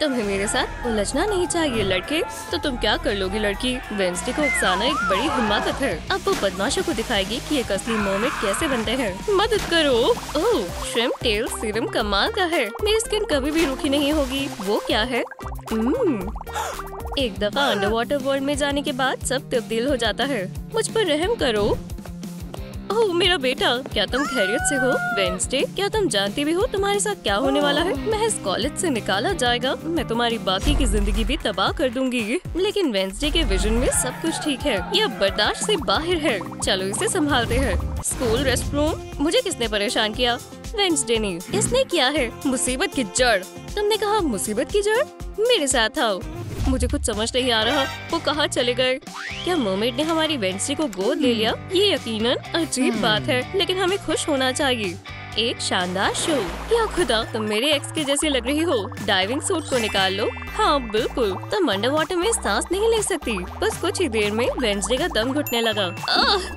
तुम्हें मेरे साथ उलझना नहीं चाहिए लड़के। तो तुम क्या कर लोगी लड़की? वेंसडे को उकसाना एक बड़ी हिम्मत है। अब वो बदमाशों को दिखाएगी कि एक असली मर्मेड कैसे बनते हैं। मदद करो। ओह, श्रिम्प टेल सीरम कमाल का है। मेरी स्किन कभी भी रूखी नहीं होगी। वो क्या है? एक दफा अंडर वाटर वर्ल्ड में जाने के बाद सब तब्दील हो जाता है। मुझ पर रहम करो। ओह मेरा बेटा, क्या तुम खैरियत से हो? वेंसडे, क्या तुम जानती भी हो तुम्हारे साथ क्या होने वाला है? महज कॉलेज से निकाला जाएगा। मैं तुम्हारी बाकी की जिंदगी भी तबाह कर दूंगी। लेकिन वेंसडे के विजन में सब कुछ ठीक है। यह बर्दाश्त से बाहर है। चलो इसे संभालते हैं। School rest room. मुझे किसने परेशान किया? वेंसडे ने। इसने किया है। मुसीबत की जड़। तुमने कहा मुसीबत की जड़? मेरे साथ आओ। मुझे कुछ समझ नहीं आ रहा। वो कहाँ चले गए? क्या मर्मेड ने हमारी वेंसडे को गोद ले लिया? ये यकीनन अजीब बात है, लेकिन हमें खुश होना चाहिए। एक शानदार शो। क्या खुदा, तुम मेरे एक्स के जैसी लग रही हो। डाइविंग सूट को निकाल लो। हाँ बिल्कुल, तुम अंडर वाटर में सांस नहीं ले सकती। बस कुछ ही देर में वेंसडे का दम घुटने लगा।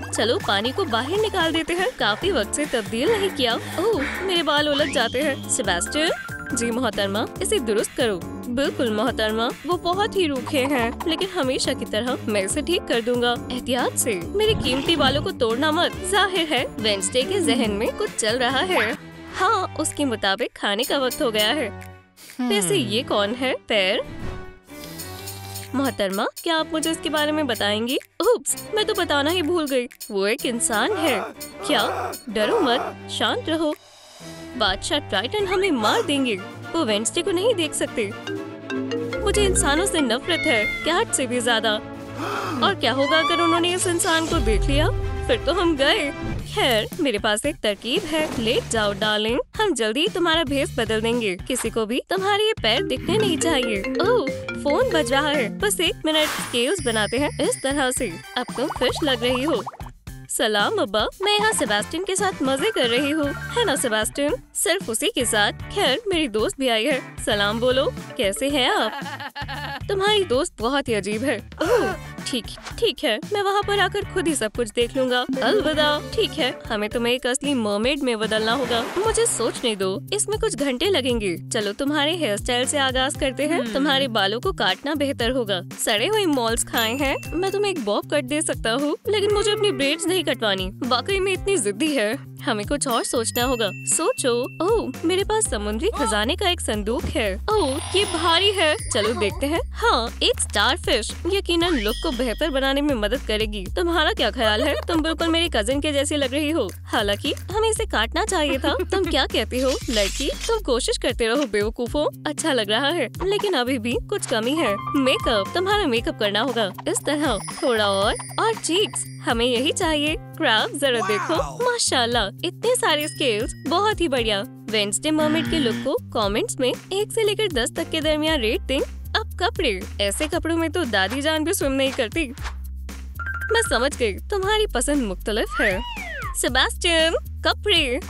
चलो पानी को बाहर निकाल देते हैं। काफी वक्त से तब्दील नहीं किया। ओह मेरे बाल उलझ जाते हैं। सेबेस्टियन। जी मोहतरमा, इसे दुरुस्त करो। बिल्कुल मोहतरमा, वो बहुत ही रूखे हैं, लेकिन हमेशा की तरह मैं इसे ठीक कर दूंगा। एहतियात से। मेरे कीमती बालों को तोड़ना मत। जाहिर है वेंसडे के जहन में कुछ चल रहा है। हाँ, उसके मुताबिक खाने का वक्त हो गया है। वैसे ये कौन है? पैर। मोहतरमा, क्या आप मुझे इसके बारे में बताएंगी? उप्स, मैं तो बताना ही भूल गई। वो एक इंसान है। क्या? डरो मत, शांत रहो। बादशाह ट्राइटन हमें मार देंगे। वो वेंसडे को नहीं देख सकते। मुझे इंसानों से नफरत है, कैट से भी ज्यादा। और क्या होगा अगर उन्होंने इस इंसान को देख लिया? फिर तो हम गए। खैर, मेरे पास एक तरकीब है। लेट जाओ डार्लिंग, हम जल्दी तुम्हारा भेस बदल देंगे। किसी को भी तुम्हारे ये पैर दिखने नहीं चाहिए। ओह, फोन बज रहा है। बस 1 मिनट। स्केल्स बनाते हैं इस तरह से। अब तुम फिश लग रही हो। सलाम अब्बा, मैं यहाँ सेबेस्टियन के साथ मजे कर रही हूँ, है ना सेबेस्टियन? सिर्फ उसी के साथ। खैर, मेरी दोस्त भी आई है। सलाम बोलो। कैसे हैं आप? तुम्हारी दोस्त बहुत ही अजीब है। ओह ठीक है, मैं वहाँ पर आकर खुद ही सब कुछ देख लूंगा। अलविदा। ठीक है, हमें तुम्हें एक असली मर्मेड में बदलना होगा। मुझे सोचने दो, इसमें कुछ घंटे लगेंगे। चलो तुम्हारे हेयर स्टाइल से आगाज करते हैं। तुम्हारे बालों को काटना बेहतर होगा। सड़े हुए मॉल्स खाए हैं। मैं तुम्हें एक बॉब कट दे सकता हूँ, लेकिन मुझे अपनी ब्रेड्स नहीं कटवानी। वाकई में इतनी जिद्दी है। हमें कुछ और सोचना होगा। सोचो। ओह, मेरे पास समुद्री खजाने का एक संदूक है। ओह, ये भारी है। चलो देखते हैं। हाँ, एक स्टारफिश यकीनन लुक को बेहतर बनाने में मदद करेगी। तुम्हारा क्या ख्याल है? तुम बिल्कुल मेरी कजिन के जैसी लग रही हो। हालांकि हमें इसे काटना चाहिए था। तुम क्या कहती हो लड़की? तुम कोशिश करते रहो बेवकूफों। अच्छा लग रहा है, लेकिन अभी भी कुछ कमी है। मेकअप। तुम्हारा मेकअप करना होगा इस तरह। थोड़ा और चीक्स। हमें यही चाहिए। क्रैब, जरा देखो। माशाल्लाह, इतने सारे स्केल्स। बहुत ही बढ़िया। वेंसडे मर्मेड के लुक को कमेंट्स में 1 से लेकर 10 तक के दरमियान रेट दें। अब कपड़े। ऐसे कपड़ों में तो दादी जान भी स्विम नहीं करती। मैं समझ गई, तुम्हारी पसंद मुख्तलिफ है। सेबेस्टियन, कपड़े।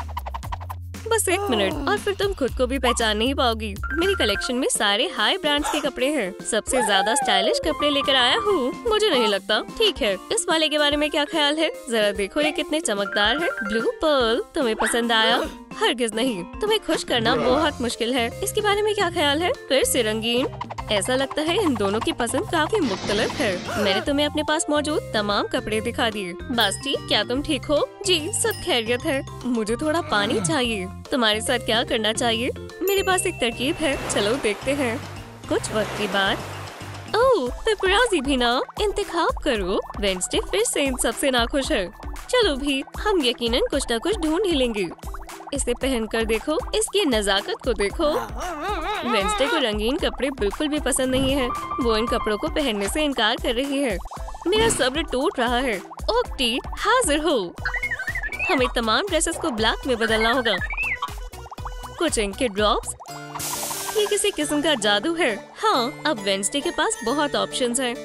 बस 1 मिनट और फिर तुम खुद को भी पहचान नहीं पाओगी। मेरी कलेक्शन में सारे हाई ब्रांड्स के कपड़े हैं। सबसे ज्यादा स्टाइलिश कपड़े लेकर आया हूँ। मुझे नहीं लगता। ठीक है, इस वाले के बारे में क्या ख्याल है? जरा देखो ये कितने चमकदार है। ब्लू पर्ल, तुम्हें पसंद आया? हरगिज नहीं, तुम्हें खुश करना बहुत मुश्किल है। इसके बारे में क्या ख्याल है? फिर से रंगीन। ऐसा लगता है इन दोनों की पसंद काफी मुख्तलिफ है। मैंने तुम्हें अपने पास मौजूद तमाम कपड़े दिखा दिए। बास्टी, क्या तुम ठीक हो? जी, सब खैरियत है। मुझे थोड़ा पानी चाहिए। तुम्हारे साथ क्या करना चाहिए? मेरे पास एक तरकीब है। चलो देखते हैं। कुछ वक्त के बाद। ओह, पेपराजी भी ना। इंतखाब करो। वेंसडे फिर से इन सबसे नाखुश है। चलो भी, हम यकीनन कुछ न कुछ ढूंढ ही लेंगे। इसे पहनकर देखो, इसकी नजाकत को देखो। वेंसडे को रंगीन कपड़े बिल्कुल भी पसंद नहीं है। वो इन कपड़ों को पहनने से इनकार कर रही है। मेरा सब्र टूट रहा है। ओक्टी, हाजिर हो। हमें तमाम ड्रेसेस को ब्लैक में बदलना होगा। कुछ इंक के ड्रॉप्स। ये किसी किस्म का जादू है। हाँ, अब वेंसडे के पास बहुत ऑप्शंस हैं।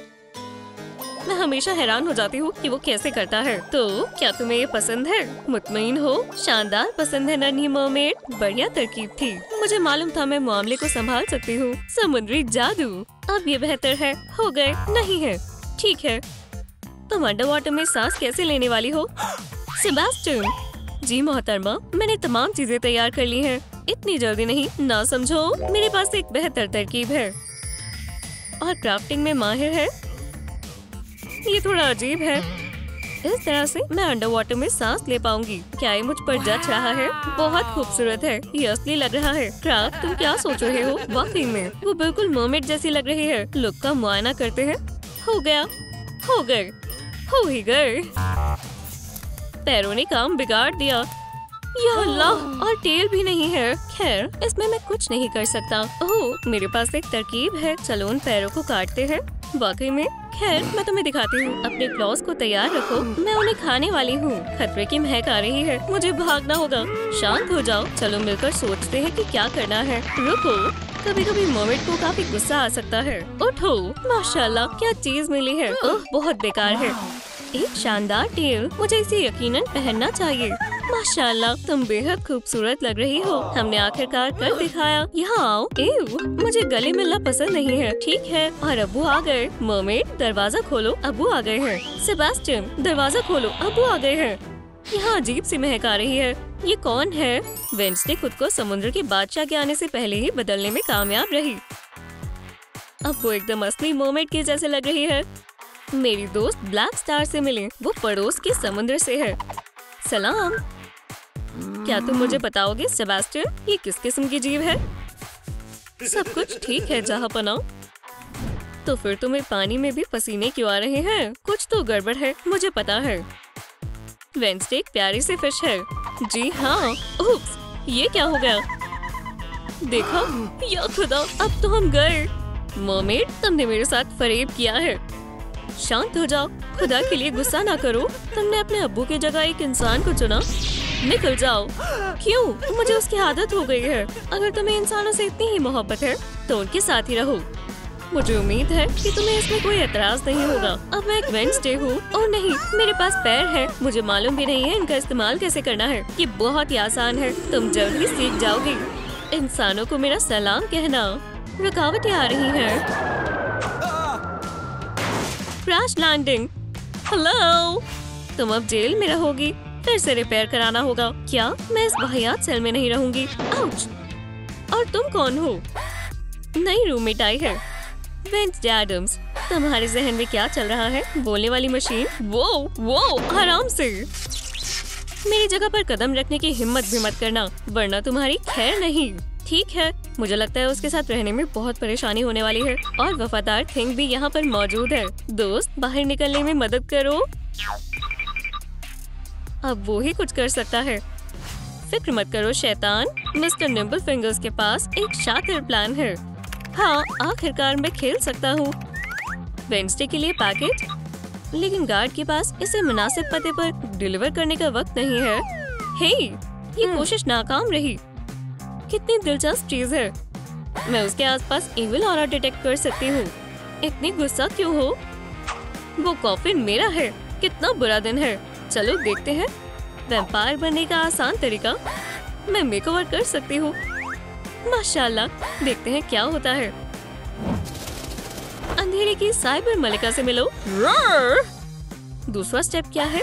मैं हमेशा हैरान हो जाती हूँ कि वो कैसे करता है। तो क्या तुम्हें ये पसंद है? मुतमईन हो? शानदार पसंद है नन्ही मर्मेड। बढ़िया तरकीब थी। मुझे मालूम था मैं मामले को संभाल सकती हूँ। समुद्री जादू। अब ये बेहतर है। हो गए? नहीं है। ठीक है, तुम अंडर वाटर में सांस कैसे लेने वाली हो? सेबेस्टियन। जी मोहतरमा, मैंने तमाम चीजें तैयार कर ली हैं। इतनी जल्दी नहीं, ना समझो। मेरे पास एक बेहतर तरकीब है और क्राफ्टिंग में माहिर है। ये थोड़ा अजीब है। इस तरह से मैं अंडर वाटर में सांस ले पाऊंगी। क्या ये मुझ पर जच रहा है? बहुत खूबसूरत है, ये असली लग रहा है। क्राफ्ट, तुम क्या सोच रहे हो? वाकई में वो बिल्कुल मरमेड जैसी लग रही है। लुक का मुआयना करते हैं। हो गया, हो गए, हो ही गए। पैरों ने काम बिगाड़ दिया। या अल्लाह, और टेल भी नहीं है। खैर, इसमें मैं कुछ नहीं कर सकता। ओह, मेरे पास एक तरकीब है। चलो उन पैरों को काटते हैं। वाकई में। खैर, मैं तुम्हें दिखाती हूँ। अपने क्लॉज को तैयार रखो, मैं उन्हें खाने वाली हूँ। खतरे की महक आ रही है, मुझे भागना होगा। शांत हो जाओ, चलो मिलकर सोचते हैं कि क्या करना है। रुको, कभी कभी मर्मेड को काफी गुस्सा आ सकता है। उठो, माशाल्लाह, क्या चीज मिली है। ओह, बहुत बेकार है। एक शानदार टेल, मुझे इसे यकीनन पहनना चाहिए। माशाल्लाह, तुम बेहद खूबसूरत लग रही हो। हमने आखिरकार कर दिखाया। यहाँ आओ। एव, मुझे गले मिलना पसंद नहीं है। ठीक है, और अब्बू आ गए। मर्मेड, दरवाजा खोलो, अब्बू आ गए हैं। सेबास्टियन, दरवाजा खोलो, अब्बू आ गए हैं। यहाँ अजीब सी महक आ रही है। ये कौन है? वेंसडे खुद को समुद्र के बादशाह के आने से पहले ही बदलने में कामयाब रही। अब वो एकदम असली मर्मेड के जैसे लग रही है। मेरी दोस्त ब्लैक स्टार से मिले, वो पड़ोस के समुद्र से है। सलाम। क्या तुम मुझे बताओगे सेबास्टियन, ये किस किस्म की जीव है? सब कुछ ठीक है जहाँपनाह। तो फिर तुम्हें पानी में भी पसीने क्यों आ रहे हैं? कुछ तो गड़बड़ है, मुझे पता है। वेंसडे एक प्यारी सी फिश है। जी हाँ। उप्स, ये क्या हो गया? देखा? या खुदा, अब तो हम गए। मर्मेड, तुमने मेरे साथ फरेब किया है। शांत हो जाओ, खुदा के लिए गुस्सा ना करो। तुमने अपने अब्बू की जगह एक इंसान को चुना। निकल जाओ। क्यों? मुझे उसकी आदत हो गई है। अगर तुम्हें इंसानों से इतनी ही मोहब्बत है तो उनके साथ ही रहो। मुझे उम्मीद है कि तुम्हें इसमें कोई एतराज नहीं होगा। अब मैं एक वेंसडे हूँ। और नहीं, मेरे पास पैर है। मुझे मालूम भी नहीं है इनका इस्तेमाल कैसे करना है। ये बहुत ही आसान है, तुम जल्द ही सीख जाओगी। इंसानों को मेरा सलाम कहना। रुकावटें आ रही हैं। Crash landing. हेलो, तुम अब जेल में रहोगी। फिर से रिपेयर कराना होगा। क्या मैं इस वाहियात सेल में नहीं रहूंगी? आउच! और तुम कौन हो? नई रूममेट आई है। वेंसडे एडम्स, तुम्हारे जहन में क्या चल रहा है? बोलने वाली मशीन? वो, आराम से। मेरी जगह पर कदम रखने की हिम्मत भी मत करना, वरना तुम्हारी खैर नहीं। ठीक है, मुझे लगता है उसके साथ रहने में बहुत परेशानी होने वाली है। और वफादार थिंग भी यहाँ पर मौजूद है। दोस्त, बाहर निकलने में मदद करो। अब वो ही कुछ कर सकता है। फिक्र मत करो शैतान, मिस्टर निम्बल फिंगर्स के पास एक शातिर प्लान है। हाँ, आखिरकार मैं खेल सकता हूँ। वेंसडे के लिए पैकेज, लेकिन गार्ड के पास इसे मुनासिब पते पर डिलीवर करने का वक्त नहीं है। हे, ये कोशिश नाकाम रही। कितनी दिलचस्प चीज है। मैं उसके आसपास इविल ऑरा डिटेक्ट कर सकती हूँ। इतनी गुस्सा क्यों हो? वो कॉफिन मेरा है। कितना बुरा दिन है। चलो देखते हैं वैम्पायर बनने का आसान तरीका। मैं मेकओवर कर सकती हूँ। माशाल्लाह, देखते हैं क्या होता है। अंधेरे की साइबर मलिका से मिलो। दूसरा स्टेप क्या है?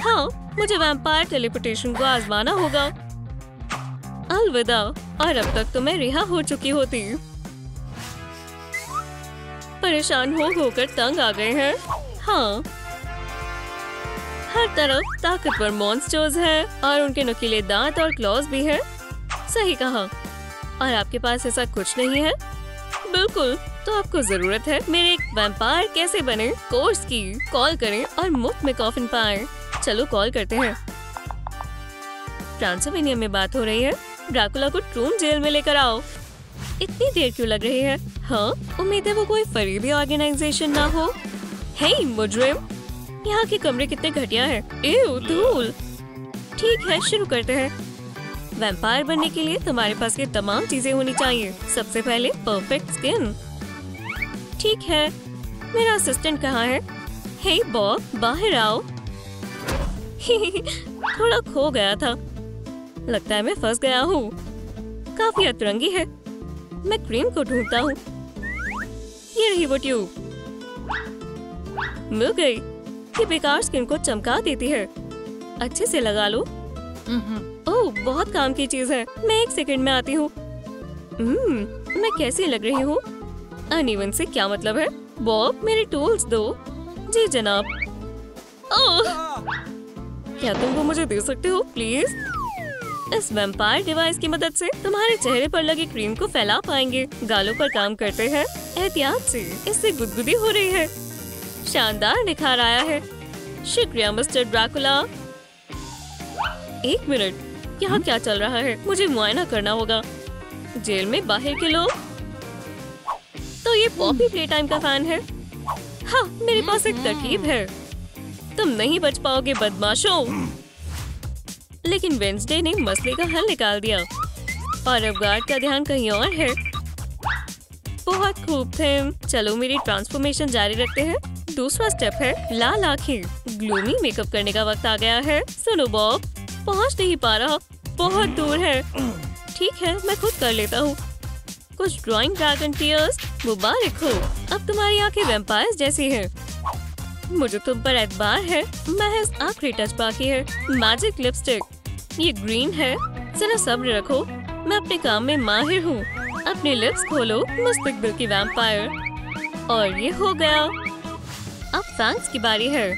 हाँ, मुझे वैम्पायर टेलीपोर्टेशन को आजमाना होगा। अलविदा। और अब तक तो मैं रिहा हो चुकी होती। परेशान होकर तंग आ गए हैं। हाँ, हर तरफ ताकतवर मॉन्स्टर्स हैं और उनके नुकीले दांत और क्लॉज भी हैं। सही कहा। और आपके पास ऐसा कुछ नहीं है? बिल्कुल, तो आपको जरूरत है मेरे एक वैम्पायर कैसे बने कोर्स की। कॉल करें और मुफ्त में कॉफिन पाएं। चलो कॉल करते हैं। ट्रांसिल्वेनिया में बात हो रही है। ड्रैकुला को ट्रूम जेल में लेकर आओ। इतनी देर क्यों लग रही है? हाँ, उम्मीद है वो कोई फरीबी ऑर्गेनाइजेशन ना हो। हे मुजरिम, यहाँ के कमरे कितने घटिया हैं। एव, धूल। ठीक है, शुरू करते हैं। वैम्पायर बनने के लिए तुम्हारे पास ये तमाम चीजें होनी चाहिए। सबसे पहले परफेक्ट स्किन। ठीक है, मेरा असिस्टेंट कहाँ है? हे बॉब, बाहर आओ। थोड़ा खो गया था। लगता है मैं फंस गया हूँ। काफी अतरंगी है। मैं क्रीम को ढूंढता हूँ। ये रही वो ट्यूब। मिल गई। ये बेकार स्किन को चमका देती है। अच्छे से लगा लो। ओह, बहुत काम की चीज है। मैं 1 सेकंड में आती हूँ। मैं कैसी लग रही हूँ? अनइवन से क्या मतलब है? बॉब, मेरे टूल्स दो। जी जनाब। ओह, क्या तुम वो मुझे दे सकते हो प्लीज? इस वैम्पायर डिवाइस की मदद से तुम्हारे चेहरे पर लगी क्रीम को फैला पाएंगे। गालों पर काम करते हैं। एहतियात से, इससे गुदगुदी हो रही है। शानदार निखार आया है। शुक्रिया मिस्टर ड्रैकुला। 1 मिनट, यहाँ क्या चल रहा है? मुझे मुआयना करना होगा। जेल में बाहर के लोग? तो ये पॉपी प्ले टाइम का फैन है। हाँ, मेरे पास एक तरकीब है। तुम नहीं बच पाओगे बदमाशों। लेकिन वेंसडे ने मसले का हल निकाल दिया और अब गार्ड का ध्यान कहीं और है। बहुत खूब थे। चलो मेरी ट्रांसफॉर्मेशन जारी रखते हैं। दूसरा स्टेप है लाल आंखें। ग्लूमी मेकअप करने का वक्त आ गया है। सुनो बॉब, पहुंच नहीं पा रहा, बहुत दूर है। ठीक है, मैं खुद कर लेता हूँ। कुछ ड्राइंग ड्रैगन टीयर्स। मुबारक हो, अब तुम्हारी आंखें वैम्पायर्स जैसी है। मुझे तुम पर एतबार है। महज आखिरी टच बाकी है। मैजिक लिपस्टिक, ये ग्रीन है। जरा सब्र रखो, मैं अपने काम में माहिर हूँ। अपने लिप्स खोलो, मुस्तकबिल की वैम्पायर। और ये हो गया। अब फैंस की बारी है।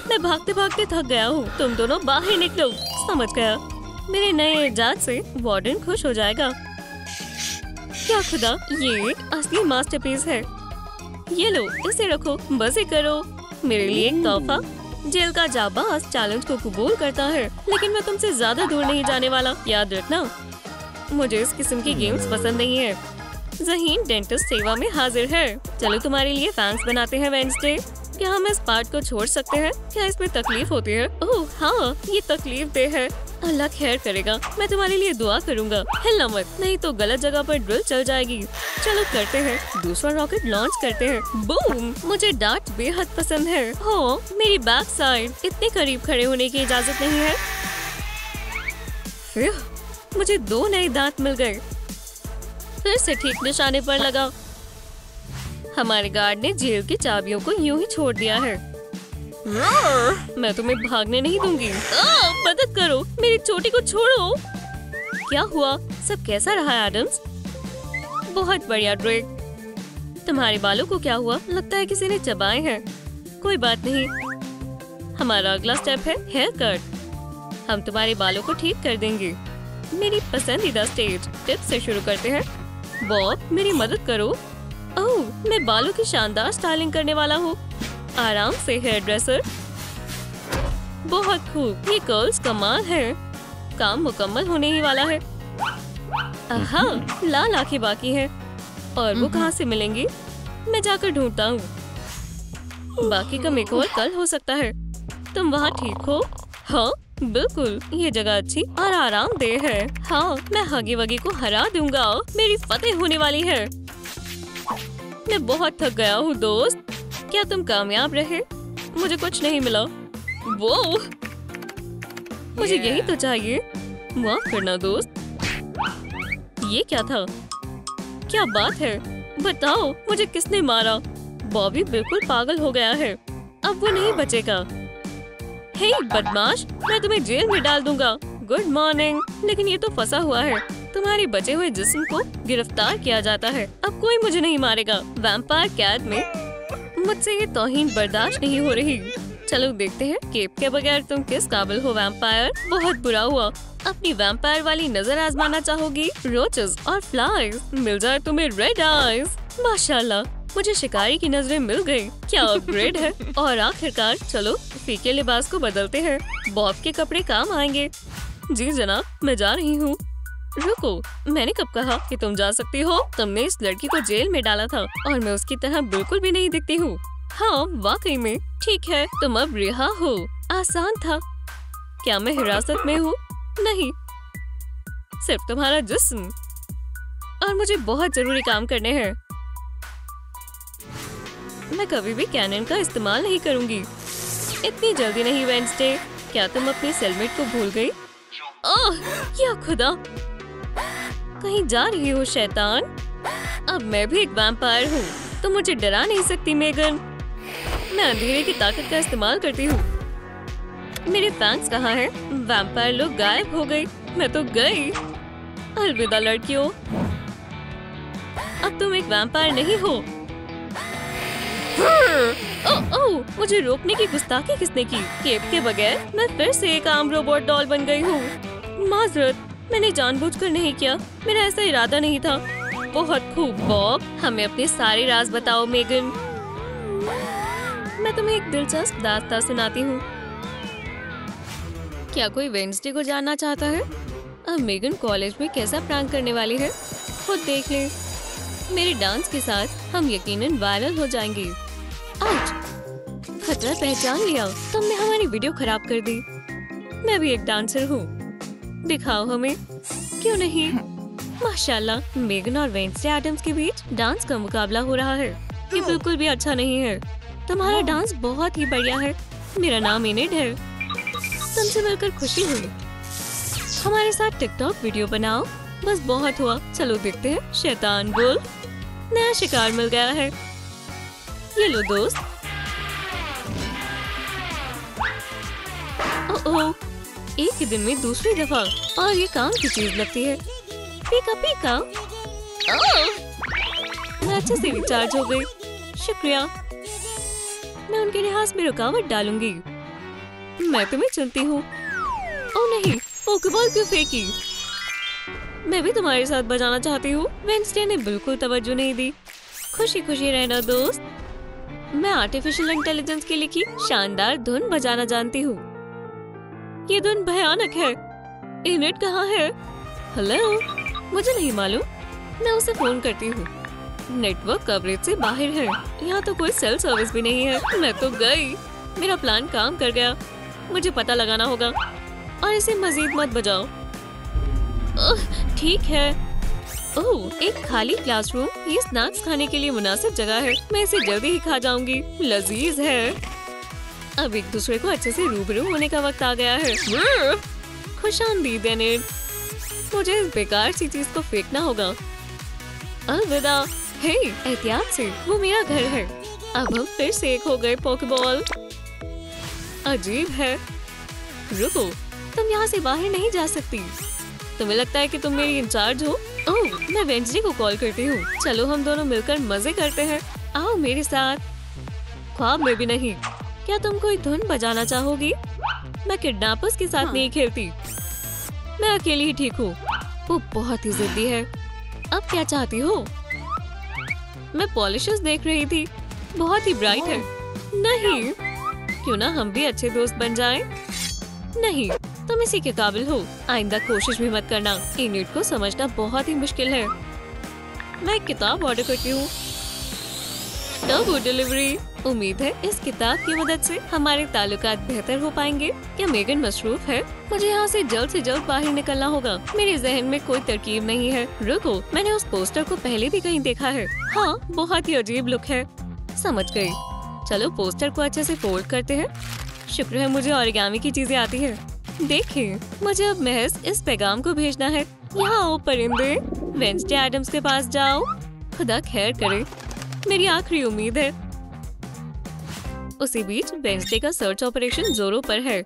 मैं भागते भागते थक गया हूँ। तुम दोनों बाहर निकलो। समझ गया। मेरे नए इजाद से वार्डन खुश हो जाएगा। क्या खुदा, ये असली मास्टरपीस है। ये लो, इसे रखो, मजे करो। मेरे लिए एक तोहफा। जेल का जाबाज चैलेंज को कबूल करता है, लेकिन मैं तुमसे ज्यादा दूर नहीं जाने वाला। याद रखना, मुझे इस किस्म की गेम्स पसंद नहीं है। ज़हीन डेंटिस्ट सेवा में हाजिर है। चलो तुम्हारे लिए फैंस बनाते हैं वेंसडे। क्या हम इस पार्ट को छोड़ सकते हैं? क्या इसमें तकलीफ होती है? ओह हाँ, ये तकलीफ दे है। अल्लाह खैर करेगा। मैं तुम्हारे लिए दुआ करूंगा। हिलना मत, नहीं तो गलत जगह पर ड्रिल चल जाएगी। चलो करते हैं। दूसरा रॉकेट लॉन्च करते हैं। बूम! मुझे डार्ट बेहद पसंद है। हो, मेरी बैक साइड। इतने करीब खड़े होने की इजाजत नहीं है। मुझे 2 नए दांत मिल गए। फिर से ठीक निशाने पर लगा। हमारे गार्ड ने जेल की चाबियों को यूं ही छोड़ दिया है। मैं तुम्हें भागने नहीं दूंगी। मदद करो, मेरी चोटी को छोड़ो। क्या हुआ? सब कैसा रहा एडम्स? बहुत बढ़िया ड्रेक। तुम्हारे बालों को क्या हुआ? लगता है किसी ने चबाए हैं। कोई बात नहीं। हमारा अगला स्टेप है हेयर कट। हम तुम्हारे बालों को ठीक कर देंगे। मेरी पसंदीदा स्टेज टिप से शुरू करते हैं। बॉब, मेरी मदद करो। ओह, मैं बालों की शानदार स्टाइलिंग करने वाला हूँ। आराम से हेयर ड्रेसर। बहुत खूब, ये कर्ल्स कमाल है। काम मुकम्मल होने ही वाला है। हाँ, लाल आंखें बाकी हैं। और वो कहाँ से मिलेंगी? मैं जाकर ढूंढता हूँ। बाकी का मेकओवर कल हो सकता है। तुम वहाँ ठीक हो? हाँ बिल्कुल, ये जगह अच्छी और आरामदेह है। हाँ, मैं हगी वगी को हरा दूंगा। मेरी फतेह होने वाली है। मैं बहुत थक गया हूँ दोस्त। क्या तुम कामयाब रहे? मुझे कुछ नहीं मिला। वो मुझे यही तो चाहिए। माफ करना दोस्त। ये क्या था? क्या बात है? बताओ, मुझे किसने मारा? बॉबी बिल्कुल पागल हो गया है। अब वो नहीं बचेगा। हे बदमाश, मैं तुम्हें जेल में डाल दूंगा। Good morning. लेकिन ये तो फंसा हुआ है। तुम्हारे बचे हुए जिस्म को गिरफ्तार किया जाता है। अब कोई मुझे नहीं मारेगा। वैम्पायर कैद में मुझसे ये तौहीन बर्दाश्त नहीं हो रही। चलो देखते हैं केप के बगैर तुम किस काबिल हो वैम्पायर। बहुत बुरा हुआ। अपनी वैम्पायर वाली नजर आजमाना चाहोगी? रोचेस और फ्लाइज, मिल जाए तुम्हें रेड आईज। माशाल्लाह, मुझे शिकारी की नजरें मिल गई। क्या अपग्रेड है। और आखिरकार चलो फीके लिबास को बदलते हैं। बॉब के कपड़े काम आएंगे। जी जनाब, मैं जा रही हूँ। रुको, मैंने कब कहा कि तुम जा सकती हो? तुमने इस लड़की को जेल में डाला था और मैं उसकी तरह बिल्कुल भी नहीं दिखती हूँ। हाँ वाकई में। ठीक है, तुम अब रिहा हो। आसान था। क्या मैं हिरासत में हूँ? नहीं, सिर्फ तुम्हारा जिस्म। और मुझे बहुत जरूरी काम करने हैं। मैं कभी भी कैनन का इस्तेमाल नहीं करूँगी। इतनी जल्दी नहीं वेंसडे। क्या तुम अपनी सेलमेट को भूल गई? ओह या खुदा, कहीं जा रही हो शैतान? अब मैं भी एक वैम्पायर हूँ, तो मुझे डरा नहीं सकती मेगन। मैं अंधेरे की ताकत का इस्तेमाल करती हूँ। मेरे फैंस कहाँ हैं? वैम्पायर लोग गायब हो गए। मैं तो गई। अलविदा लड़कियों, अब तुम एक वैम्पायर नहीं हो। ओह, मुझे रोकने की गुस्ताखी किसने की? केप के बगैर मैं फिर से एक आम रोबोट डॉल बन गई हूँ। माजरत, मैंने जानबूझकर नहीं किया। मेरा ऐसा इरादा नहीं था। बहुत खूब बॉब, हमें अपने सारे राज बताओ मेगन। मैं तुम्हें एक दिलचस्प दास्तां सुनाती हूँ। क्या कोई वेडनेसडे को जानना चाहता है? अब मेगन कॉलेज में कैसा प्रैंक करने वाली है, खुद देख ले। मेरे डांस के साथ हम यकीनन वायरल हो जाएंगे। आउच! खतरा पहचान लिया। तुमने हमारी वीडियो खराब कर दी। मैं भी एक डांसर हूँ, दिखाओ हमें। क्यों नहीं? माशाल्लाह, मेगन और वेडनेसडे एडम्स के बीच डांस का मुकाबला हो रहा है। ये बिल्कुल भी अच्छा नहीं है। तुम्हारा डांस बहुत ही बढ़िया है। मेरा नाम इनेड है। तुमसे मिलकर खुशी हुई। हमारे साथ टिकटॉक वीडियो बनाओ। बस बहुत हुआ, चलो देखते हैं। शैतान बोल, नया शिकार मिल गया है। ये लो दोस्त। ओह, एक ही दिन में दूसरी दफा, और ये काम की चीज लगती है। पीका पीका। मैं अच्छे से रिचार्ज हो गई। शुक्रिया। मैं उनके लिहाज में रुकावट डालूंगी। मैं तुम्हें चुनती हूँ। ओह नहीं, पोकेबॉल क्यों फेंकी? मैं भी तुम्हारे साथ बजाना चाहती हूँ। वेडनेसडे ने बिल्कुल तवज्जो नहीं दी। खुशी खुशी रहना दोस्त। मैं आर्टिफिशियल इंटेलिजेंस की लिखी शानदार धुन बजाना जानती हूँ। ये धुन भयानक है। इनेड कहाँ है? हेलो, मुझे नहीं मालूम। मैं उसे फोन करती हूँ। नेटवर्क कवरेज से बाहर है। यहाँ तो कोई सेल सर्विस भी नहीं है। मैं तो गई। मेरा प्लान काम कर गया। मुझे पता लगाना होगा। और इसे मजीद मत बजाओ। ठीक है। ओह, एक खाली क्लासरूम। ये स्नैक्स खाने के लिए मुनासिब जगह है। मैं इसे जल्दी ही खा जाऊंगी। लजीज है। अब एक दूसरे को अच्छे से रूबरू होने का वक्त आ गया है। खुशामदीद इनेड। मुझे इस बेकार सी चीज को फेंकना होगा। अलविदा। हे, एहतियात से, वो मेरा घर है। अब हम फिर से एक हो गए पोकेबॉल। अजीब है। रुको, तुम यहाँ से बाहर नहीं जा सकती। तुम्हें लगता है कि तुम मेरी इंचार्ज हो? ओह, मैं वेडनेसडे को कॉल करती हूँ। चलो हम दोनों मिलकर मजे करते हैं। आओ मेरे साथ। ख्वाब में भी नहीं। क्या तुम कोई धुन बजाना चाहोगी? मैं किडनैपर्स के साथ नहीं खेलती। मैं अकेली ही ठीक हूँ। वो बहुत ही जिद्दी है। अब क्या चाहती हो? मैं पॉलिशर्स देख रही थी। बहुत ही ब्राइट है। नहीं, क्यों ना हम भी अच्छे दोस्त बन जाएं? नहीं, तुम इसी के काबिल हो। आइंदा कोशिश भी मत करना। इनेड को समझना बहुत ही मुश्किल है। मैं एक किताब ऑर्डर करती हूँ। Turbo delivery. उम्मीद है इस किताब की मदद से हमारे ताल्लुकात बेहतर हो पाएंगे। क्या मेगन मसरूफ है? मुझे यहाँ से जल्द बाहर निकलना होगा। मेरे जहन में कोई तरकीब नहीं है। रुको, मैंने उस पोस्टर को पहले भी कहीं देखा है। हाँ, बहुत ही अजीब लुक है। समझ गई। चलो पोस्टर को अच्छे से फोल्ड करते हैं। शुक्र है मुझे ओरिगामी की चीजें आती है। देखिए, मुझे अब महज इस पैगाम को भेजना है। यहाँ आओ परिंदे। वेडनेसडे एडम्स के पास जाओ। खुदा खैर करे। मेरी आखिरी उम्मीद है। उसी बीच वेडनेसडे का सर्च ऑपरेशन जोरों पर है।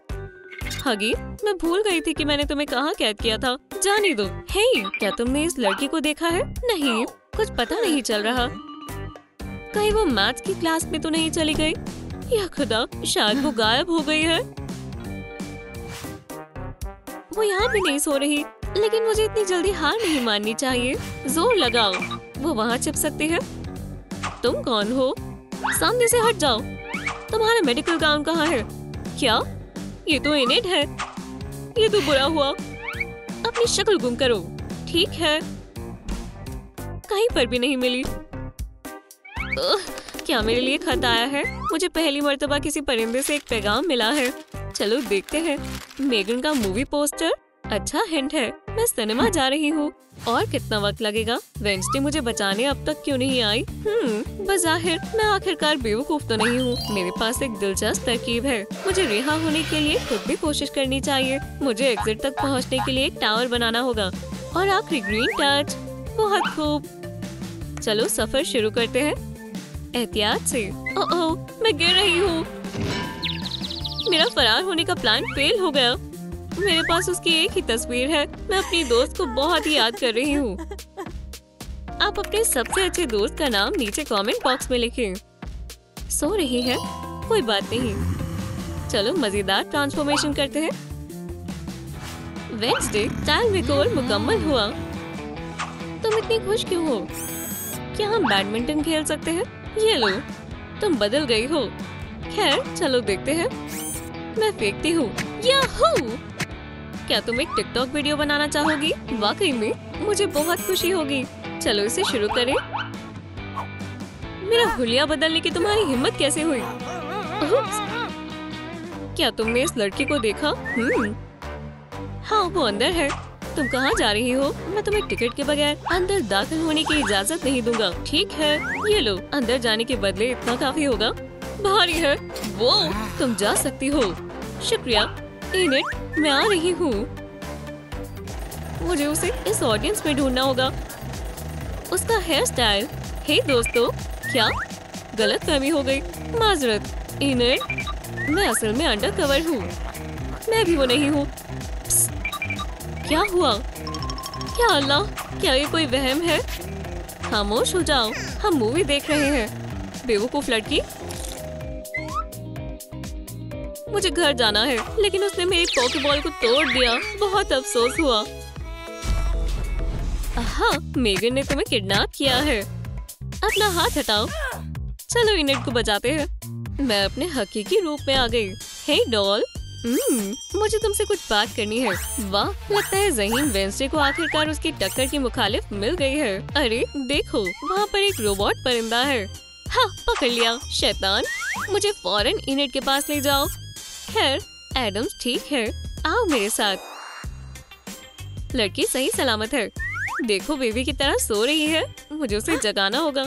हगी, मैं भूल गई थी कि मैंने तुम्हें कहाँ कैद किया था। जाने दो। हे, क्या तुमने इस लड़की को देखा है? नहीं, कुछ पता नहीं चल रहा। कहीं वो मैथ्स की क्लास में तो नहीं चली गई? या खुदा, शायद वो गायब हो गई है। वो यहाँ भी नहीं सो रही। लेकिन मुझे इतनी जल्दी हार नहीं माननी चाहिए। जोर लगाओ। वो वहाँ छिप सकती है। तुम कौन हो? सामने से हट जाओ। तुम्हारा मेडिकल गाउन कहाँ है? क्या? ये तो इनेड है। ये तो बुरा हुआ। अपनी शक्ल गुम करो। ठीक है। कहीं पर भी नहीं मिली। क्या मेरे लिए खत आया है? मुझे पहली मर्तबा किसी परिंदे से एक पैगाम मिला है। चलो देखते हैं। मेगन का मूवी पोस्टर। अच्छा हिंट है। मैं सिनेमा जा रही हूँ। और कितना वक्त लगेगा? वेडनेसडे मुझे बचाने अब तक क्यों नहीं आई? बज़ाहिर मैं आखिरकार बेवकूफ तो नहीं हूँ। मेरे पास एक दिलचस्प तरकीब है। मुझे रिहा होने के लिए खुद भी कोशिश करनी चाहिए। मुझे एग्जिट तक पहुँचने के लिए एक टावर बनाना होगा। और आखिरी ग्रीन टच। बहुत खूब। चलो सफर शुरू करते हैं। एहतियात से। ओह, मैं गिर रही हूँ। मेरा फरार होने का प्लान फेल हो गया। मेरे पास उसकी एक ही तस्वीर है। मैं अपनी दोस्त को बहुत ही याद कर रही हूँ। आप अपने सबसे अच्छे दोस्त का नाम नीचे कमेंट बॉक्स में लिखें। सो रही है? कोई बात नहीं, चलो मजेदार ट्रांसफॉर्मेशन करते हैं। वेडनेसडे टाइल रिकॉल मुकम्मल हुआ। तुम इतनी खुश क्यों हो? क्या हम बैडमिंटन खेल सकते हैं? ये लो, तुम बदल गई हो। खैर चलो देखते हैं। मैं फेंकती हूँ। याहू! क्या तुम एक टिकटॉक वीडियो बनाना चाहोगी? वाकई में मुझे बहुत खुशी होगी। चलो इसे शुरू करें। मेरा हुलिया बदलने की तुम्हारी हिम्मत कैसे हुई? क्या तुमने इस लड़की को देखा? हाँ, वो अंदर है। तुम कहाँ जा रही हो? मैं तुम्हें टिकट के बगैर अंदर दाखिल होने की इजाजत नहीं दूंगा। ठीक है, ये लो, अंदर जाने के बदले इतना काफी होगा। भारी है वो। तुम जा सकती हो। शुक्रिया इनेट, मैं आ रही हूँ। मुझे उसे इस ऑडियंस में ढूंढना होगा। उसका हेयर स्टाइल। हे दोस्तों, क्या गलतफहमी हो गई? माजरत इनेट, मैं असल में अंडर कवर हूँ। मैं भी वो नहीं हूँ। क्या हुआ? क्या अल्लाह, क्या ये कोई वहम है? खामोश हो जाओ, हम मूवी देख रहे हैं। बेवकूफ लड़की। मुझे घर जाना है, लेकिन उसने मेरी पॉकेबॉल को तोड़ दिया। बहुत अफसोस हुआ। हाँ, मेगन ने तुम्हें किडनैप किया है। अपना हाथ हटाओ। चलो इनेट को बचाते हैं। मैं अपने हकीकी रूप में आ गई। हे डॉल, मुझे तुमसे कुछ बात करनी है। वाह, लगता है ज़हीन वेडनेसडे को आखिरकार उसकी टक्कर की मुखालिफ मिल गई है। अरे देखो, वहाँ पर एक रोबोट परिंदा है। हाँ, पकड़ लिया शैतान। मुझे फौरन इनेट के पास ले जाओ। खैर, एडम्स ठीक है, आओ मेरे साथ। लड़की सही सलामत है। देखो, बेबी की तरह सो रही है। मुझे उसे जगाना होगा।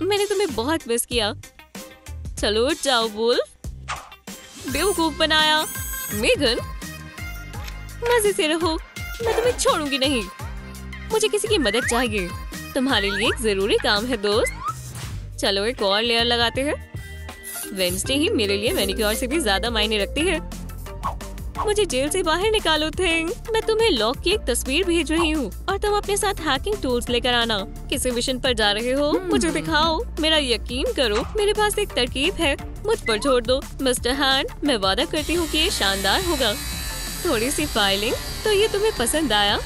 मैंने तुम्हें बहुत मिस किया। चलो उठ जाओ वुल्फ। बेवकूफ बनाया। मेगन, मजे से रहो, मैं तुम्हें छोड़ूंगी नहीं। मुझे किसी की मदद चाहिए। तुम्हारे लिए एक जरूरी काम है दोस्त। चलो एक और लेयर लगाते हैं। वेडनेसडे ही मेरे लिए मैनिक्योर से भी ज्यादा मायने रखती है। मुझे जेल से बाहर निकालो थिंग। मैं तुम्हें लॉक की एक तस्वीर भेज रही हूँ और तुम अपने साथ हैकिंग टूल्स लेकर आना। किसी मिशन पर जा रहे हो? मुझे दिखाओ। मेरा यकीन करो, मेरे पास एक तरकीब है। मुझ पर छोड़ दो मिस्टर हैंड। मैं वादा करती हूँ कि ये शानदार होगा। थोड़ी सी फाइलिंग तो ये तुम्हें पसंद आया?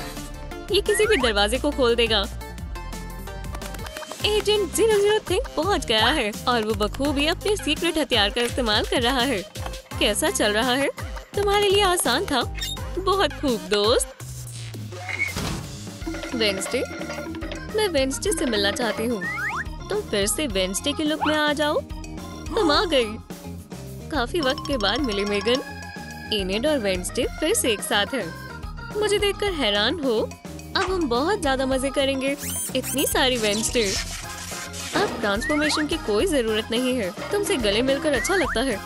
ये किसी भी दरवाजे को खोल देगा। एजेंट 00 थिंक पहुँच गया है और वो बखूबी अपने सीक्रेट हथियार का इस्तेमाल कर रहा है। कैसा चल रहा है? तुम्हारे लिए आसान था। बहुत खूब दोस्त। वेडनेसडे, मैं वेडनेसडे से मिलना चाहती हूँ। तुम फिर से वेडनेसडे के लुक में आ जाओ। तुम आ गई। काफी वक्त के बाद मिले मेगन। इनेट और वेडनेसडे फिर से एक साथ हैं। मुझे देखकर हैरान हो। अब हम बहुत ज्यादा मजे करेंगे। इतनी सारी वेडनेसडे। अब ट्रांसफॉर्मेशन की कोई जरूरत नहीं है। तुमसे गले मिलकर अच्छा लगता है।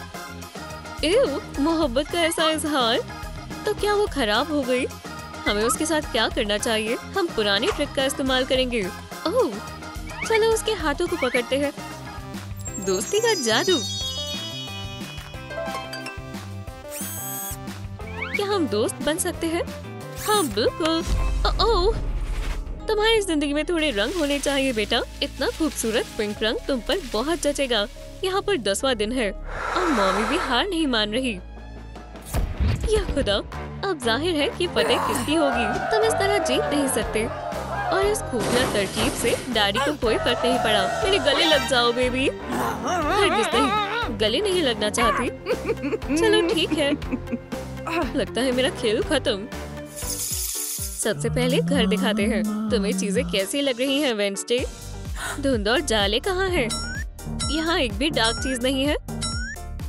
मोहब्बत का ऐसा इजहार। तो क्या वो खराब हो गई? हमें उसके साथ क्या करना चाहिए? हम पुरानी ट्रिक का इस्तेमाल करेंगे। ओह, चलो उसके हाथों को पकड़ते हैं। दोस्ती का जादू। क्या हम दोस्त बन सकते हैं? हाँ बिल्कुल। ओह, तुम्हारी जिंदगी में थोड़े रंग होने चाहिए बेटा। इतना खूबसूरत पिंक रंग तुम पर बहुत जचेगा। यहाँ पर 10वां दिन है और मॉमी भी हार नहीं मान रही। या खुदा, अब जाहिर है कि फतेह किसकी होगी। तुम इस तरह जीत नहीं सकते। और इस खुफिया तरकीब से डैडी को कोई फर्क नहीं पड़ा। मेरे गले लग जाओ बेबी। हरगिज़ नहीं, गले नहीं लगना चाहती। चलो ठीक है। लगता है मेरा खेल खत्म। सबसे पहले घर दिखाते हैं। तुम्हें चीजें कैसी लग रही हैं वेडनेसडे? धुंध और जाले कहाँ हैं? यहाँ एक भी डार्क चीज नहीं है।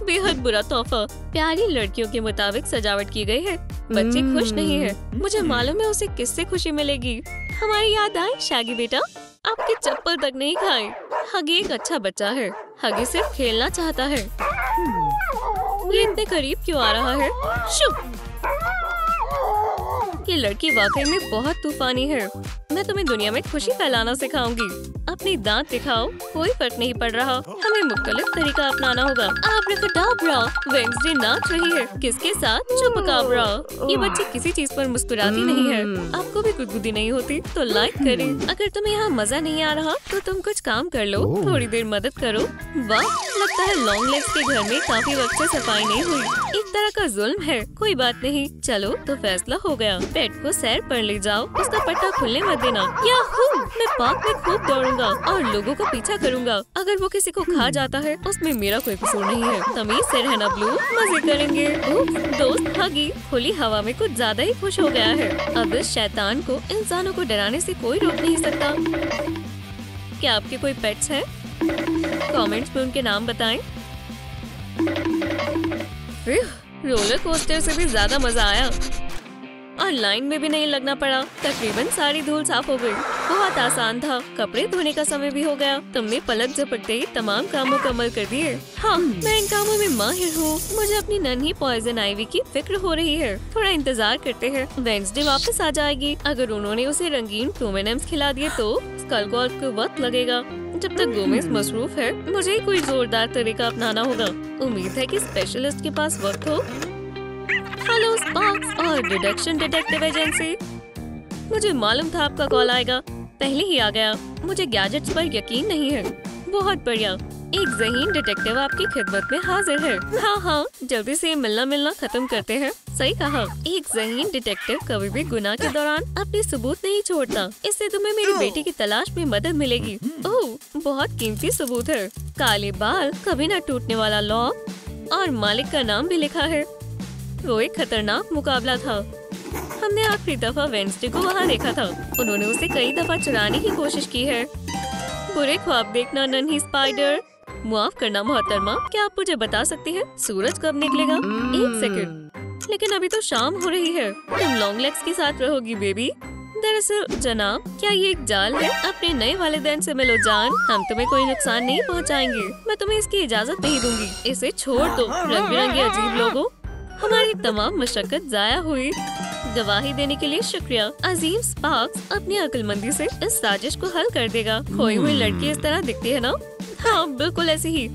बेहद बुरा तोहफा। प्यारी लड़कियों के मुताबिक सजावट की गई है। बच्चे खुश नहीं है। मुझे मालूम है उसे किससे खुशी मिलेगी। हमारी याद आई शैगी बेटा। आपकी चप्पल तक नहीं खाए। हगी एक अच्छा बच्चा है। हगी सिर्फ खेलना चाहता है। ये इतने करीब क्यों आ रहा है? शुभ। ये लड़की वाकई में बहुत तूफानी है। मैं तुम्हें दुनिया में खुशी फैलाना सिखाऊंगी। अपने दांत दिखाओ। कोई फर्क नहीं पड़ रहा, हमें मुख्तलिफ तरीका अपनाना होगा। आब्राकडाब्रा, वेंसडे नाच रही है। किसके साथ? चुपकाब्रा। ये बच्ची किसी चीज पर मुस्कुराती नहीं है। आपको भी गुदगुदी नहीं होती तो लाइक करें। अगर तुम्हें यहाँ मजा नहीं आ रहा तो तुम कुछ काम कर लो, थोड़ी देर मदद करो। वाह, लगता है लॉन्ग लेग्स के घर में काफी वक्त से सफाई नहीं हुई। एक तरह का जुल्म है। कोई बात नहीं, चलो तो फैसला हो गया। पेट को सैर पर ले जाओ, उसका पट्टा खुलने मत देना। याहू! मैं पार्क में खूब दौड़ूंगा और लोगों को पीछा करूंगा। अगर वो किसी को खा जाता है उसमें मेरा कोई कसूर नहीं है। तमीज से रहना ब्लू, मजे करेंगे। दोस्त हगी खुली हवा में कुछ ज्यादा ही खुश हो गया है। अब इस शैतान को इंसानों को डराने से कोई रोक नहीं सकता। क्या आपके कोई पेट्स हैं? कमेंट्स में उनके नाम बताएं। रोलर कोस्टर से भी ज्यादा मजा आया और लाइन में भी नहीं लगना पड़ा। तकरीबन सारी धूल साफ हो गई। बहुत आसान था। कपड़े धोने का समय भी हो गया। तुमने पलक झपकते ही तमाम काम मुकम्मल कर दिए। हाँ, मैं इन कामों में माहिर हूँ। मुझे अपनी नन्ही पॉइजन आइवी की फिक्र हो रही है। थोड़ा इंतजार करते हैं, वेंसडे वापस आ जाएगी। अगर उन्होंने उसे रंगीन M&Ms खिला दिए तो स्कल गोल्फ को वक्त लगेगा। जब तक गोमेज मसरूफ है, मुझे ही कोई जोरदार तरीका अपनाना होगा। उम्मीद है कि स्पेशलिस्ट के पास वक्त हो। हेलो स्पार्क्स और डिडक्शन डिटेक्टिव एजेंसी। मुझे मालूम था आपका कॉल आएगा, पहले ही आ गया। मुझे गैजेट्स पर यकीन नहीं है। बहुत बढ़िया, एक ज़हीन डिटेक्टिव आपकी खिदमत में हाजिर है। हाँ, जल्दी से मिलना खत्म करते हैं। सही कहा, एक ज़हीन डिटेक्टिव कभी भी गुनाह के दौरान अपने सबूत नहीं छोड़ता। इससे तुम्हें मेरी बेटी की तलाश में मदद मिलेगी। ओह, बहुत कीमती सबूत है। काले बाल, कभी न टूटने वाला लॉक और मालिक का नाम भी लिखा है। वो एक खतरनाक मुकाबला था। हमने आखिरी दफा वेंसडे को वहाँ देखा था। उन्होंने उसे कई दफा चुराने की कोशिश की है। बुरे ख्वाब देखना नन्ही स्पाइडर। माफ करना मोहतरमा, क्या आप मुझे बता सकती हैं सूरज कब निकलेगा? एक सेकंड, लेकिन अभी तो शाम हो रही है। तुम लॉन्ग लेग्स के साथ रहोगी बेबी। दरअसल जनाब, क्या ये एक जाल है? अपने नए वालिदैन से मिलो जान, हम तुम्हें कोई नुकसान नहीं पहुँचाएंगे। मैं तुम्हें इसकी इजाजत नहीं दूंगी। इसे छोड़ दो। रंग बिरंगे अजीब लोगों, हमारी तमाम मशक्कत जाया हुई। गवाही देने के लिए शुक्रिया। अजीम स्पार्क्स अपनी अक्लमंदी से इस साजिश को हल कर देगा। खोई हुई लड़की इस तरह दिखती है ना? हाँ, बिल्कुल ऐसी ही।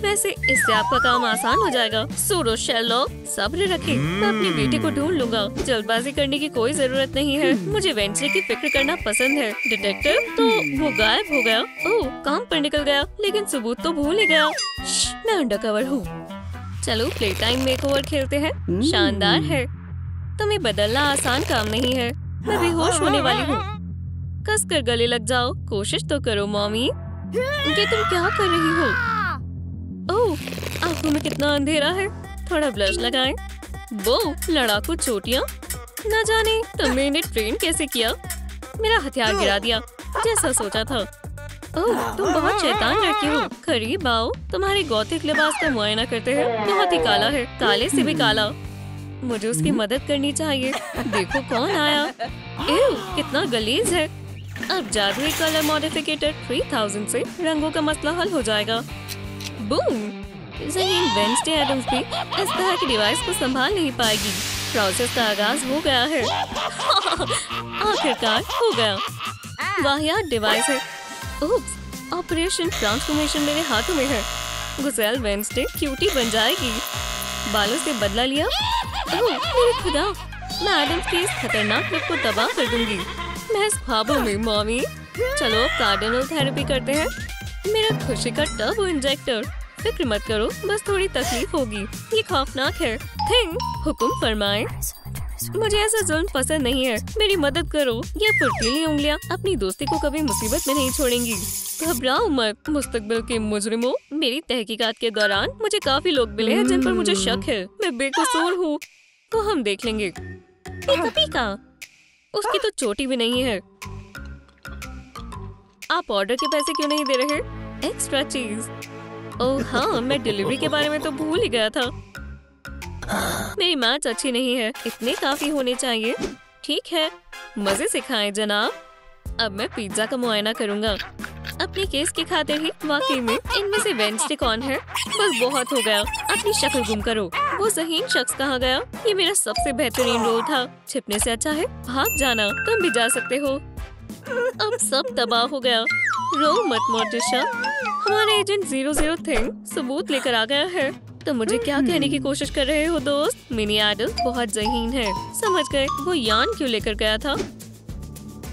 वैसे इससे आपका काम आसान हो जाएगा। सूरो शेरलॉक, सब्र रखें, मैं अपनी बेटी को ढूंढ लूंगा। जल्दबाजी करने की कोई जरूरत नहीं है। मुझे वेंसडे की फिक्र करना पसंद है। डिटेक्टिव तो वो गायब हो गया। ओह, काम पर निकल गया, लेकिन सबूत तो भूल ही गया। मैं अंडरकवर हूँ। चलो प्ले टाइम मेकओवर खेलते हैं। शानदार है। तुम्हें बदलना आसान काम नहीं है। मैं बेहोश होने वाली हूँ। कस कर गले लग जाओ, कोशिश तो करो मॉमी। ये तुम क्या कर रही हो? ओह, आंखों में कितना अंधेरा है। थोड़ा ब्लश लगाएं। वो लड़ाकू चोटियाँ, न जाने तुमने इन्हें ट्रेन कैसे किया। मेरा हथियार गिरा दिया, जैसा सोचा था। ओह, तुम बहुत शैतान लड़की हो। करीब आओ, तुम्हारे गौथिक लिबास का मुआयना करते हैं। बहुत ही काला है, काले से भी काला। मुझे उसकी मदद करनी चाहिए। देखो कौन आया। एव, कितना गलीज है। अब जादुई कलर मॉडिफिकेटर 3000 से रंगों का मसला हल हो जाएगा। बूम! ज़हीन वेंसडे एडम्स भी इस तरह की डिवाइस को संभाल नहीं पाएगी। प्रोसेस का आगाज हो गया है। आखिरकार हो गया। वाहियात डिवाइस है। ओप्स, ऑपरेशन ट्रांसफॉर्मेशन मेरे हाथों में है। गुज़ेल वेंसडे क्यूटी बन जाएगी। बालों से बदला लिया। ओह मेरे खुदा, मैं एडम्स की इस खतरनाक लुक को तबाह कर दूंगी। मैं इस ख्वाबों में मॉमी। चलो कार्डिनल थेरेपी करते हैं। मेरा खुशी का टर्बो इंजेक्टर। फिक्र मत करो, बस थोड़ी तकलीफ होगी। ये खौफनाक है। थिंग, हुक्म फरमाएं। मुझे ऐसा जुल्म पसंद नहीं है। मेरी मदद करो। ये फुर्तीली उंगलियां अपनी दोस्ती को कभी मुसीबत में नहीं छोड़ेंगी। घबराओ मत मुस्तकबिल के मुजरिमों। मेरी तहकीकात के दौरान मुझे काफी लोग मिले हैं जिन पर मुझे शक है। मैं बेकसूर हूँ, तो हम देख लेंगे। पीका, उसकी तो चोटी भी नहीं है। आप ऑर्डर के पैसे क्यों नहीं दे रहे? एक्स्ट्रा चीज। ओह हाँ, मैं डिलीवरी के बारे में तो भूल ही गया था। मेरी मैच अच्छी नहीं है, इतने काफी होने चाहिए। ठीक है, मजे से खाएं जनाब। अब मैं पिज्जा का मुआयना करूंगा अपने केस की खातिर ही। वाकई में इनमें से वेंसडे कौन है? बस बहुत हो गया। अपनी शक्ल गुम करो। वो ज़हीन शख्स कहाँ गया? ये मेरा सबसे बेहतरीन रोल था। छिपने से अच्छा है भाग जाना। तुम भी जा सकते हो। अब सब तबाह हो गया। रो मत मोर्टिशा, हमारा एजेंट 00 थिंग सबूत लेकर आ गया है। तो मुझे क्या कहने की कोशिश कर रहे हो दोस्त? मिनी एडम बहुत ज़हीन है। समझ गए वो यान क्यों लेकर गया था।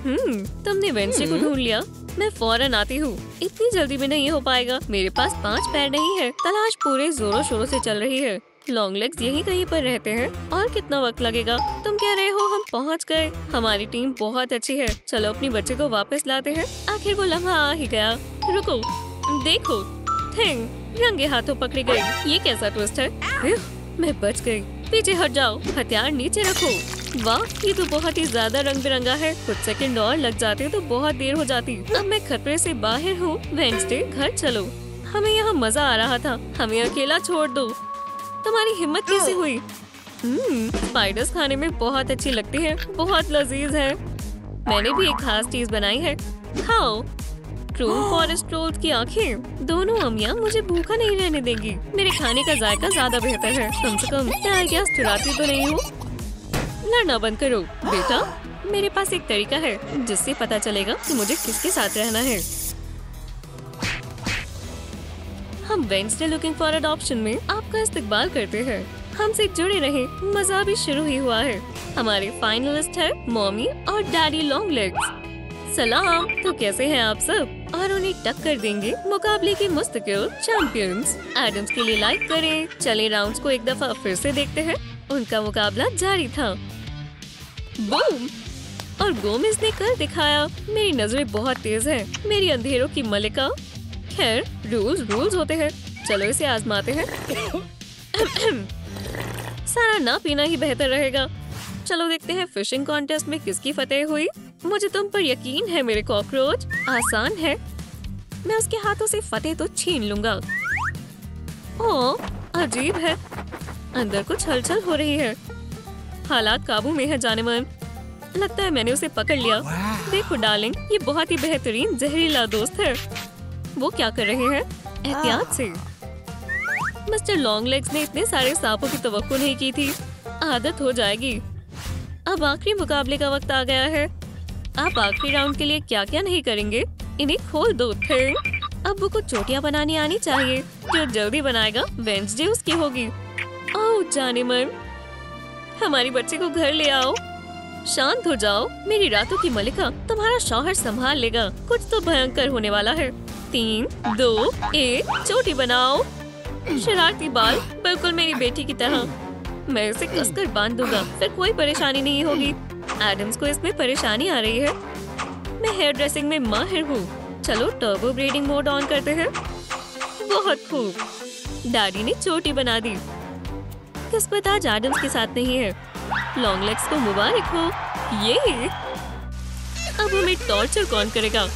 तुमने वेंसडे को ढूंढ लिया, मैं फौरन आती हूँ। इतनी जल्दी भी नहीं हो पाएगा, मेरे पास 5 पैर नहीं है। तलाश पूरे जोरों शोरों से चल रही है। लॉन्ग लेग्स यहीं कहीं पर रहते हैं। और कितना वक्त लगेगा? तुम कह रहे हो हम पहुँच गए। हमारी टीम बहुत अच्छी है। चलो अपनी बच्चे को वापस लाते हैं। आखिर वो लम्हा आ ही गया। रुको, देखो थिंग रंगे हाथों पकड़ी गई। ये कैसा ट्विस्ट है? मैं बच गई। पीछे हट जाओ, हथियार नीचे रखो। वाह, ये तो बहुत ही ज्यादा रंग बिरंगा है। कुछ सेकंड और लग जाते तो बहुत देर हो जाती। अब मैं खतरे से बाहर हूँ। वेंसडे घर चलो, हमें यहाँ मजा आ रहा था। हमें अकेला छोड़ दो। तुम्हारी हिम्मत कैसे हुई? स्पाइडर्स खाने में बहुत अच्छी लगती है, बहुत लजीज है। मैंने भी एक खास चीज बनाई है, खाओ। ट्रू फॉरेस्ट रोल्स की आंखें। दोनों अम्मियाँ मुझे भूखा नहीं रहने देंगी। मेरे खाने का जायका ज्यादा बेहतर है। कम से कम मैं आइडियाज चुराती तो नहीं हूँ। लड़ना बंद करो बेटा। मेरे पास एक तरीका है जिससे पता चलेगा कि मुझे किसके साथ रहना है। हम वेंसडे लुकिंग फॉर अडॉप्शन में आपका इस्तकबाल करते हैं। हमसे जुड़े रहे, मजा भी शुरू ही हुआ है। हमारे फाइनलिस्ट है मॉमी और डैडी लॉन्ग लेग्स। सलाम, तो कैसे हैं आप सब? और उन्हें टक्कर देंगे मुकाबले के मुस्तकिल चैंपियंस। एडम्स के लिए लाइक करें। चले राउंड्स को एक दफा फिर से देखते हैं। उनका मुकाबला जारी था। बूम! और गोमेज ने कर दिखाया। मेरी नजरें बहुत तेज हैं। मेरी अंधेरों की मलिका। खैर, रूल्स होते हैं। चलो इसे आजमाते हैं। सारा ना पीना ही बेहतर रहेगा। चलो देखते हैं फिशिंग कॉन्टेस्ट में किसकी फतेह हुई। मुझे तुम पर यकीन है मेरे कॉकरोच। आसान है, मैं उसके हाथों से फतेह तो छीन लूंगा। ओह, अजीब है। अंदर कुछ हलचल हो रही है। हालात काबू में है जाने मन। लगता है मैंने उसे पकड़ लिया। देखो डार्लिंग, ये बहुत ही बेहतरीन जहरीला दोस्त है। वो क्या कर रहे हैं? एहतियात से। मिस्टर लॉन्ग लेग्स ने इतने सारे सांपों की तवक्को नहीं की थी। आदत हो जाएगी। अब आखिरी मुकाबले का वक्त आ गया है। आप आखिरी राउंड के लिए क्या क्या नहीं करेंगे? इन्हें खोल दो थे। अब वो कुछ चोटियां बनानी आनी चाहिए। जो जल्दी बनाएगा वेंसडे उसकी होगी। आओ जाने मन, हमारी बच्चे को घर ले आओ। शांत हो जाओ मेरी रातों की मलिका, तुम्हारा शौहर संभाल लेगा। कुछ तो भयंकर होने वाला है। 3, 2, 1 चोटी बनाओ। शरारती बाल, बिल्कुल मेरी बेटी की तरह। मैं इसे कसकर बांध दूंगा, फिर कोई परेशानी नहीं होगी। एडम्स को इसमें परेशानी आ रही है। मैं हेयर ड्रेसिंग में माहिर हूँ। चलो टर्बो ब्रीडिंग मोड ऑन करते हैं। बहुत खूब, डैडी ने चोटी बना दी। किस्मत आज एडम्स के साथ नहीं है। लॉन्ग लेग्स को मुबारक हो। ये अब हमें टॉर्चर कौन करेगा?